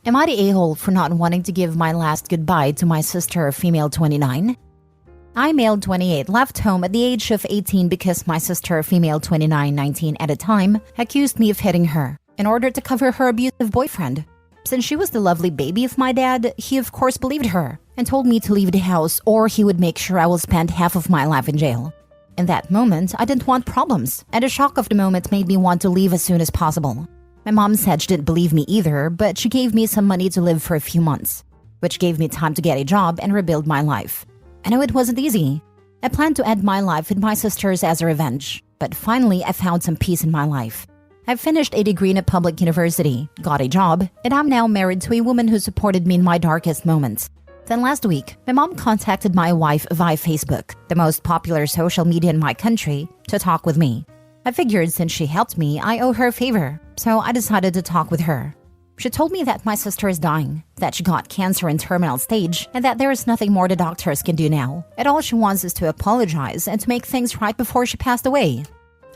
Am I the a-hole for not wanting to give my last goodbye to my sister, female 29? I, male 28, left home at the age of 18 because my sister, female 29, 19 at the time, accused me of hitting her in order to cover her abusive boyfriend. Since she was the lovely baby of my dad, he of course believed her and told me to leave the house or he would make sure I will spend half of my life in jail. In that moment, I didn't want problems, and the shock of the moment made me want to leave as soon as possible. My mom said she didn't believe me either, but she gave me some money to live for a few months, which gave me time to get a job and rebuild my life. I know it wasn't easy. I planned to end my life with my sisters as a revenge, but finally I found some peace in my life. I finished a degree in a public university, got a job, and I'm now married to a woman who supported me in my darkest moments. Then last week, my mom contacted my wife via Facebook, the most popular social media in my country, to talk with me. I figured since she helped me, I owe her a favor, so I decided to talk with her. She told me that my sister is dying, that she got cancer in terminal stage, and that there is nothing more the doctors can do now, and all she wants is to apologize and to make things right before she passed away.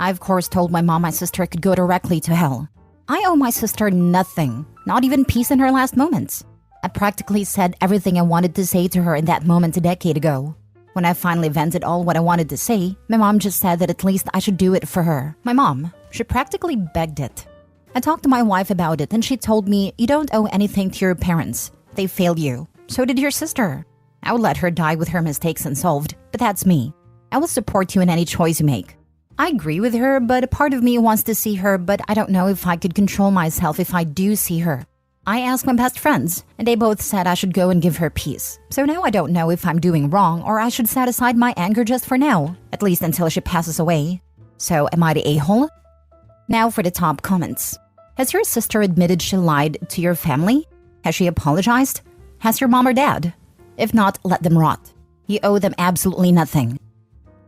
I of course told my mom my sister could go directly to hell. I owe my sister nothing, not even peace in her last moments. I practically said everything I wanted to say to her in that moment a decade ago. When I finally vented all what I wanted to say, my mom just said that at least I should do it for her. My mom, she practically begged it. I talked to my wife about it and she told me, you don't owe anything to your parents. They failed you. So did your sister. I would let her die with her mistakes unsolved, but that's me. I will support you in any choice you make. I agree with her, but a part of me wants to see her, but I don't know if I could control myself if I do see her. I asked my best friends, and they both said I should go and give her peace. So now I don't know if I'm doing wrong or I should set aside my anger just for now, at least until she passes away. So am I the a-hole? Now for the top comments. Has your sister admitted she lied to your family? Has she apologized? Has your mom or dad? If not, let them rot. You owe them absolutely nothing.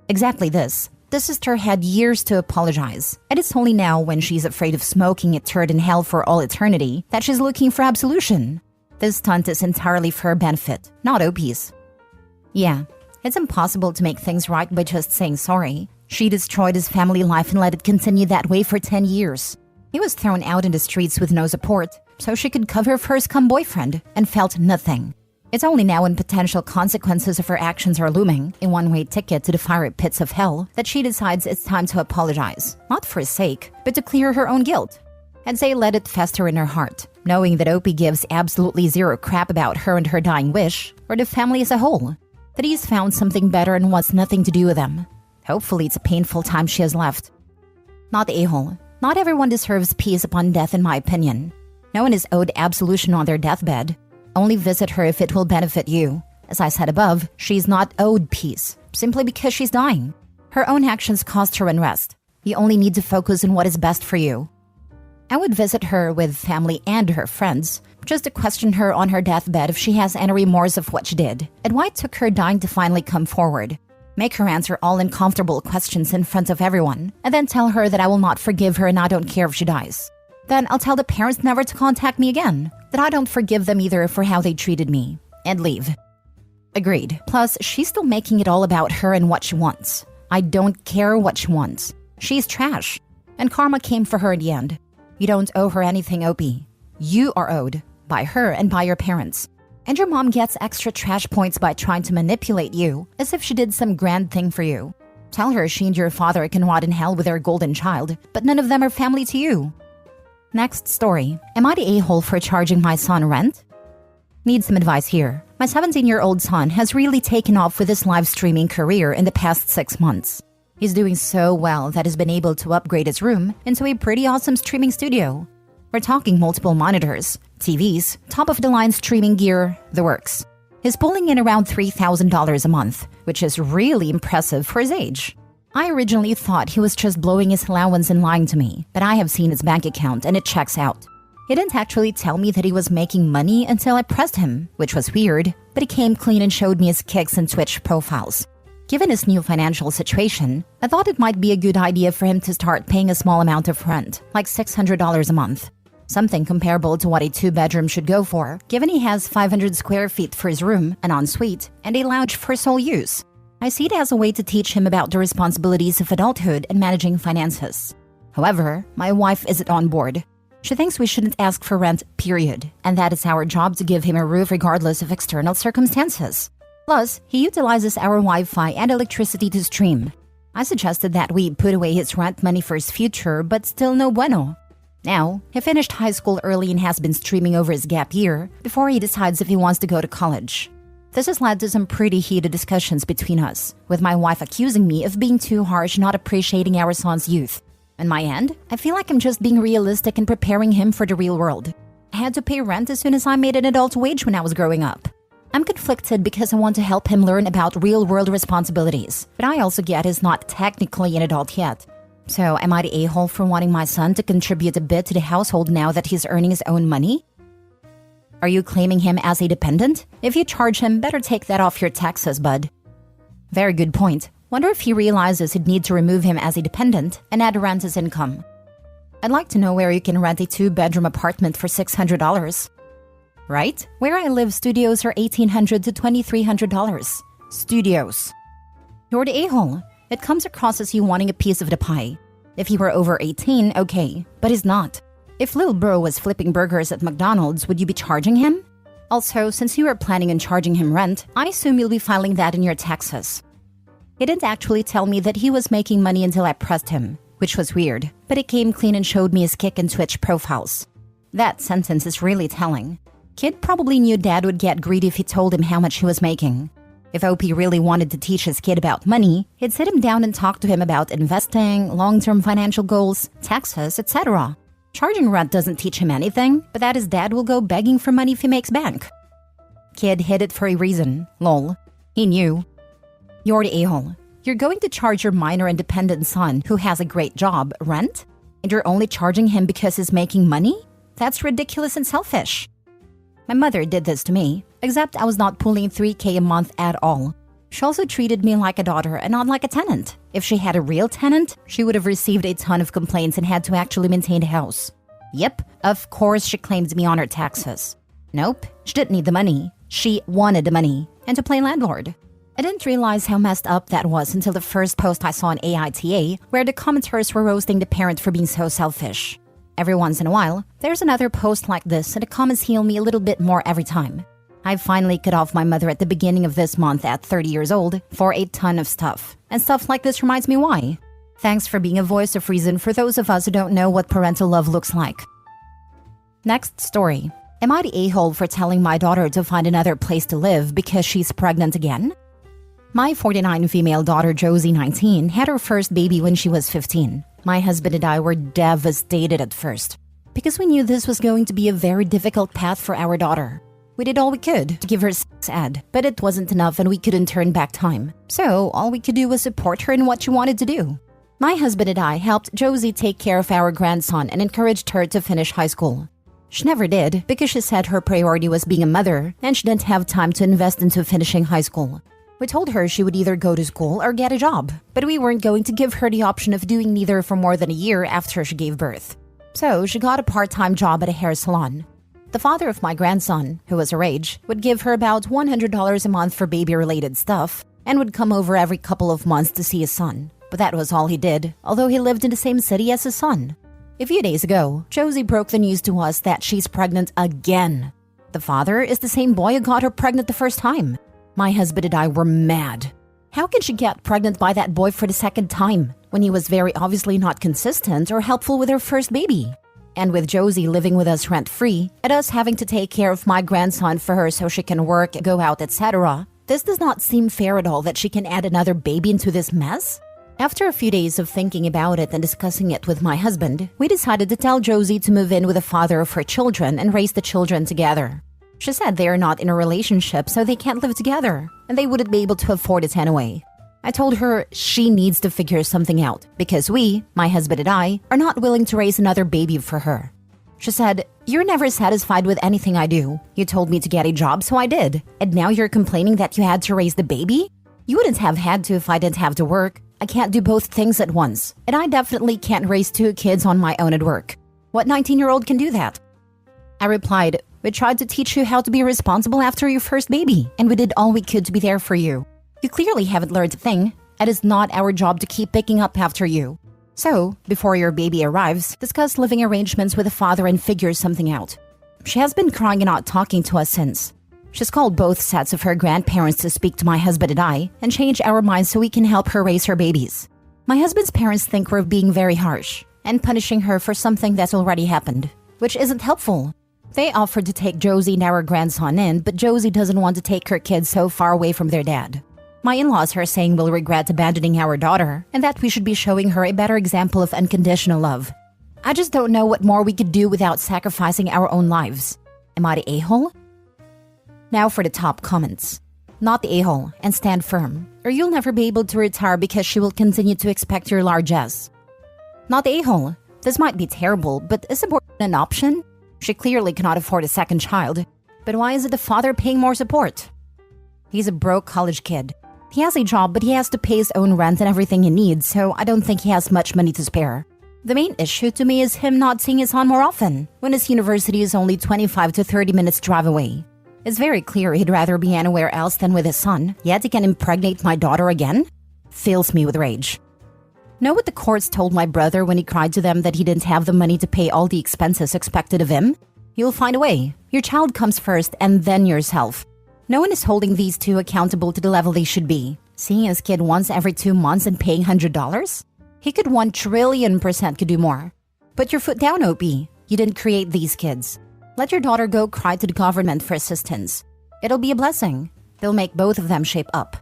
Exactly this. The sister had years to apologize, and it's only now when she's afraid of smoking a turd in hell for all eternity that she's looking for absolution. This stunt is entirely for her benefit, not OP's. Yeah, it's impossible to make things right by just saying sorry. She destroyed his family life and let it continue that way for 10 years. He was thrown out in the streets with no support, so she could cover for her scum boyfriend and felt nothing. It's only now when potential consequences of her actions are looming, a one-way ticket to the fiery pits of hell, that she decides it's time to apologize. Not for his sake, but to clear her own guilt. And say let it fester in her heart, knowing that Opie gives absolutely zero crap about her and her dying wish, or the family as a whole. That he's found something better and wants nothing to do with them. Hopefully it's a painful time she has left. Not the a-hole. Not everyone deserves peace upon death in my opinion. No one is owed absolution on their deathbed. Only visit her if it will benefit you. As I said above, she's not owed peace, simply because she's dying. Her own actions caused her unrest. You only need to focus on what is best for you. I would visit her with family and her friends, just to question her on her deathbed if she has any remorse of what she did, and why it took her dying to finally come forward. Make her answer all uncomfortable questions in front of everyone, and then tell her that I will not forgive her and I don't care if she dies. Then I'll tell the parents never to contact me again, that I don't forgive them either for how they treated me, and leave. Agreed. Plus, she's still making it all about her and what she wants. I don't care what she wants. She's trash. And karma came for her in the end. You don't owe her anything, Opie. You are owed, by her and by your parents. And your mom gets extra trash points by trying to manipulate you, as if she did some grand thing for you. Tell her she and your father can rot in hell with their golden child, but none of them are family to you. Next story. Am I the a-hole for charging my son rent? Need some advice here. My 17-year-old son has really taken off with his live streaming career in the past 6 months. He's doing so well that he's been able to upgrade his room into a pretty awesome streaming studio. We're talking multiple monitors, TVs, top-of-the-line streaming gear, the works. He's pulling in around $3,000 a month, which is really impressive for his age. I originally thought he was just blowing his allowance and lying to me, but I have seen his bank account and it checks out. He didn't actually tell me that he was making money until I pressed him, which was weird, but he came clean and showed me his Kicks and Twitch profiles. Given his new financial situation, I thought it might be a good idea for him to start paying a small amount of rent, like $600 a month. Something comparable to what a 2-bedroom should go for, given he has 500 square feet for his room, an ensuite, and a lounge for sole use. I see it as a way to teach him about the responsibilities of adulthood and managing finances. However, my wife isn't on board. She thinks we shouldn't ask for rent, period, and that it's our job to give him a roof regardless of external circumstances. Plus, he utilizes our Wi-Fi and electricity to stream. I suggested that we put away his rent money for his future, but still no bueno. Now, he finished high school early and has been streaming over his gap year before he decides if he wants to go to college. This has led to some pretty heated discussions between us, with my wife accusing me of being too harsh, not appreciating our son's youth. On my end, I feel like I'm just being realistic and preparing him for the real world. I had to pay rent as soon as I made an adult wage when I was growing up. I'm conflicted because I want to help him learn about real-world responsibilities, but I also get he's not technically an adult yet. So am I the a-hole for wanting my son to contribute a bit to the household now that he's earning his own money? Are you claiming him as a dependent? If you charge him, better take that off your taxes, bud. Very good point. Wonder if he realizes he'd need to remove him as a dependent and add rent as income. I'd like to know where you can rent a 2-bedroom apartment for $600. Right? Where I live, studios are $1,800 to $2,300. Studios. You're the a-hole. It comes across as you wanting a piece of the pie. If he were over 18, okay, but he's not. If Lil Bro was flipping burgers at McDonald's, would you be charging him? Also, since you are planning on charging him rent, I assume you'll be filing that in your taxes. He didn't actually tell me that he was making money until I pressed him, which was weird, but he came clean and showed me his Kick and Twitch profiles. That sentence is really telling. Kid probably knew dad would get greedy if he told him how much he was making. If OP really wanted to teach his kid about money, he'd sit him down and talk to him about investing, long-term financial goals, taxes, etc. Charging rent doesn't teach him anything, but that his dad will go begging for money if he makes bank. Kid hid it for a reason. Lol. He knew. You're the a-hole. You're going to charge your minor and dependent son, who has a great job, rent? And you're only charging him because he's making money? That's ridiculous and selfish. My mother did this to me, except I was not pulling $3,000 a month at all. She also treated me like a daughter and not like a tenant. If she had a real tenant, she would have received a ton of complaints and had to actually maintain the house. Yep, of course she claimed me on her taxes. Nope, she didn't need the money. She wanted the money, and to play landlord. I didn't realize how messed up that was until the first post I saw on AITA, where the commenters were roasting the parent for being so selfish. Every once in a while, there's another post like this and the comments heal me a little bit more every time. I finally cut off my mother at the beginning of this month at 30 years old for a ton of stuff. And stuff like this reminds me why. Thanks for being a voice of reason for those of us who don't know what parental love looks like. Next story. Am I the a-hole for telling my daughter to find another place to live because she's pregnant again? My 49 female daughter Josie, 19, had her first baby when she was 15. My husband and I were devastated at first, because we knew this was going to be a very difficult path for our daughter. We did all we could to give her sex ed, but it wasn't enough and we couldn't turn back time. So all we could do was support her in what she wanted to do. My husband and I helped Josie take care of our grandson and encouraged her to finish high school. She never did, because she said her priority was being a mother and she didn't have time to invest into finishing high school. We told her she would either go to school or get a job, but we weren't going to give her the option of doing neither for more than a year after she gave birth. So she got a part-time job at a hair salon. The father of my grandson, who was her age, would give her about $100 a month for baby-related stuff and would come over every couple of months to see his son. But that was all he did, although he lived in the same city as his son. A few days ago, Josie broke the news to us that she's pregnant again. The father is the same boy who got her pregnant the first time. My husband and I were mad. How can she get pregnant by that boy for the second time, when he was very obviously not consistent or helpful with her first baby? And with Josie living with us rent-free, and us having to take care of my grandson for her so she can work, go out, etc., this does not seem fair at all that she can add another baby into this mess. After a few days of thinking about it and discussing it with my husband, we decided to tell Josie to move in with the father of her children and raise the children together. She said they are not in a relationship, so they can't live together, and they wouldn't be able to afford it anyway. I told her she needs to figure something out, because we, my husband and I, are not willing to raise another baby for her. She said, "You're never satisfied with anything I do. You told me to get a job, so I did. And now you're complaining that you had to raise the baby? You wouldn't have had to if I didn't have to work. I can't do both things at once, and I definitely can't raise 2 kids on my own at work. What 19-year-old can do that?" I replied, "We tried to teach you how to be responsible after your first baby, and we did all we could to be there for you. You clearly haven't learned a thing. It is not our job to keep picking up after you. So, before your baby arrives, discuss living arrangements with the father and figure something out. She has been crying and not talking to us since. She's called both sets of her grandparents to speak to my husband and I and change our minds so we can help her raise her babies. My husband's parents think we're being very harsh and punishing her for something that's already happened, which isn't helpful. They offered to take Josie and our grandson in, but Josie doesn't want to take her kids so far away from their dad. My in-laws are saying we'll regret abandoning our daughter and that we should be showing her a better example of unconditional love. I just don't know what more we could do without sacrificing our own lives. Am I the a-hole? Now for the top comments. Not the a-hole and stand firm, or you'll never be able to retire because she will continue to expect your largesse. Not the a-hole. This might be terrible, but is abortion an option? She clearly cannot afford a second child. But why is it the father paying more support? He's a broke college kid. He has a job, but he has to pay his own rent and everything he needs, so I don't think he has much money to spare. The main issue to me is him not seeing his son more often, when his university is only 25 to 30 minutes drive away. It's very clear he'd rather be anywhere else than with his son, yet he can impregnate my daughter again? Fills me with rage. Know what the courts told my brother when he cried to them that he didn't have the money to pay all the expenses expected of him? You'll find a way. Your child comes first and then yourself. No one is holding these two accountable to the level they should be. Seeing his kid once every 2 months and paying $100? He could 1,000,000,000% could do more. Put your foot down, OP. You didn't create these kids. Let your daughter go cry to the government for assistance. It'll be a blessing. They'll make both of them shape up.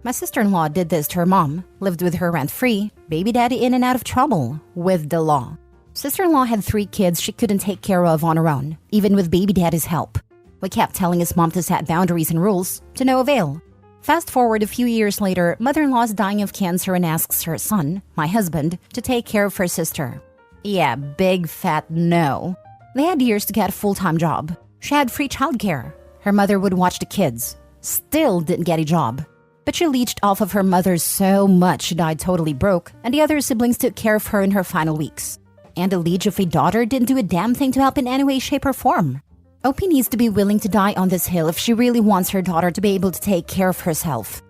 My sister-in-law did this to her mom, lived with her rent-free, baby daddy in and out of trouble with the law. Sister-in-law had 3 kids she couldn't take care of on her own, even with baby daddy's help. We kept telling his mom to set boundaries and rules, to no avail. Fast forward a few years later, mother-in-law is dying of cancer and asks her son, my husband, to take care of her sister. Yeah, big fat no. They had years to get a full-time job. She had free childcare. Her mother would watch the kids. Still didn't get a job. But she leached off of her mother so much she died totally broke, and the other siblings took care of her in her final weeks. And the leech of a daughter didn't do a damn thing to help in any way, shape, or form. OP needs to be willing to die on this hill if she really wants her daughter to be able to take care of herself.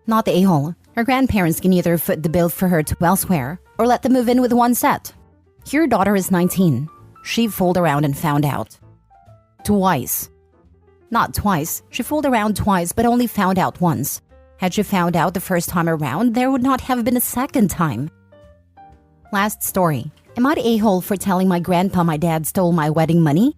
Not the a-hole. Her grandparents can either foot the bill for her to elsewhere, or let them move in with one set. Your daughter is 19. She fooled around and found out. Twice. Not twice. She fooled around twice but only found out once. Had she found out the first time around, there would not have been a second time. Last story. Am I the a-hole for telling my grandpa my dad stole my wedding money?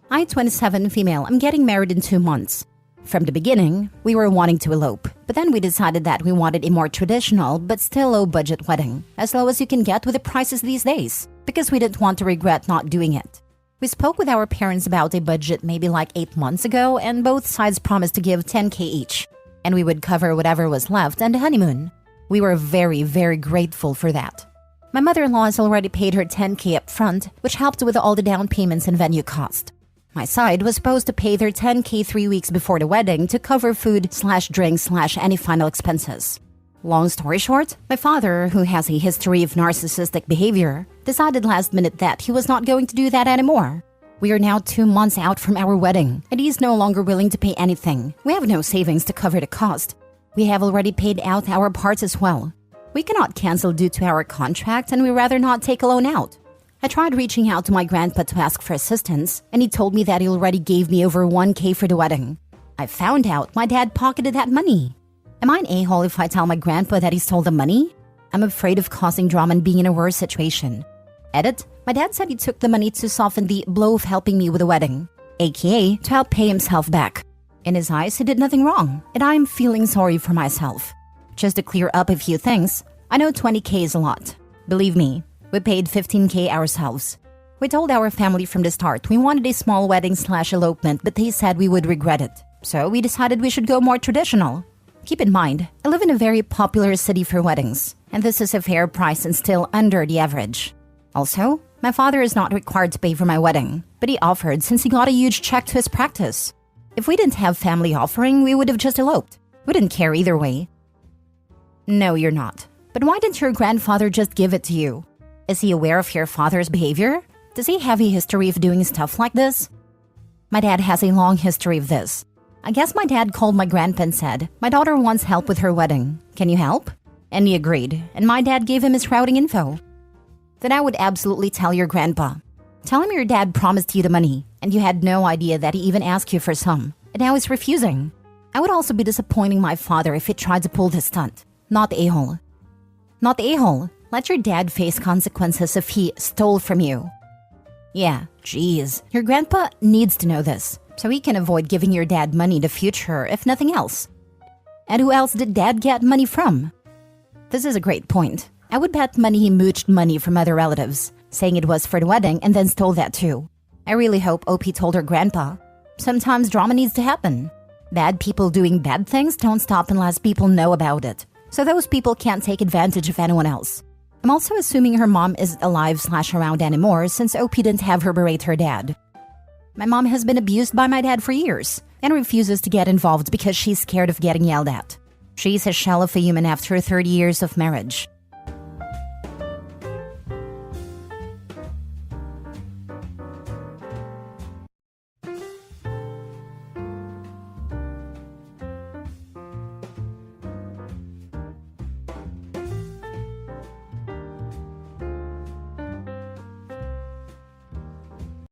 I, 27, female, I'm getting married in 2 months. From the beginning, we were wanting to elope, but then we decided that we wanted a more traditional but still low-budget wedding, as low as you can get with the prices these days, because we didn't want to regret not doing it. We spoke with our parents about a budget maybe like 8 months ago, and both sides promised to give $10,000 each, and we would cover whatever was left and the honeymoon. We were very, very grateful for that. My mother-in-law has already paid her $10,000 up front, which helped with all the down payments and venue cost. My side was supposed to pay their $10,000 3 weeks before the wedding to cover food/drink/any final expenses. Long story short, my father, who has a history of narcissistic behavior, decided last minute that he was not going to do that anymore. We are now 2 months out from our wedding, and he is no longer willing to pay anything. We have no savings to cover the cost. We have already paid out our parts as well. We cannot cancel due to our contract, and we rather not take a loan out. I tried reaching out to my grandpa to ask for assistance, and he told me that he already gave me over $1,000 for the wedding. I found out my dad pocketed that money. Am I an a-hole if I tell my grandpa that he stole the money? I'm afraid of causing drama and being in a worse situation. Edit, my dad said he took the money to soften the blow of helping me with the wedding, aka to help pay himself back. In his eyes, he did nothing wrong, and I'm feeling sorry for myself. Just to clear up a few things, I know $20,000 is a lot. Believe me, we paid $15,000 ourselves. We told our family from the start we wanted a small wedding/elopement, but they said we would regret it. So we decided we should go more traditional. Keep in mind, I live in a very popular city for weddings, and this is a fair price and still under the average. Also, my father is not required to pay for my wedding, but he offered since he got a huge check to his practice. If we didn't have family offering, we would have just eloped. We didn't care either way. No, you're not. But why didn't your grandfather just give it to you? Is he aware of your father's behavior? Does he have a history of doing stuff like this? My dad has a long history of this. I guess my dad called my grandpa and said, "My daughter wants help with her wedding. Can you help?" And he agreed, and my dad gave him his routing info. Then I would absolutely tell your grandpa. Tell him your dad promised you the money, and you had no idea that he even asked you for some, and now he's refusing. I would also be disappointing my father if he tried to pull this stunt. Not the a-hole. Not the a-hole. Let your dad face consequences if he stole from you. Yeah, geez. Your grandpa needs to know this, so he can avoid giving your dad money in the future, if nothing else. And who else did dad get money from? This is a great point. I would bet money he mooched money from other relatives, saying it was for the wedding and then stole that too. I really hope OP told her grandpa. Sometimes drama needs to happen. Bad people doing bad things don't stop unless people know about it. So those people can't take advantage of anyone else. I'm also assuming her mom isn't alive/around anymore since OP didn't have her berate her dad. My mom has been abused by my dad for years and refuses to get involved because she's scared of getting yelled at. She's a shell of a human after 30 years of marriage.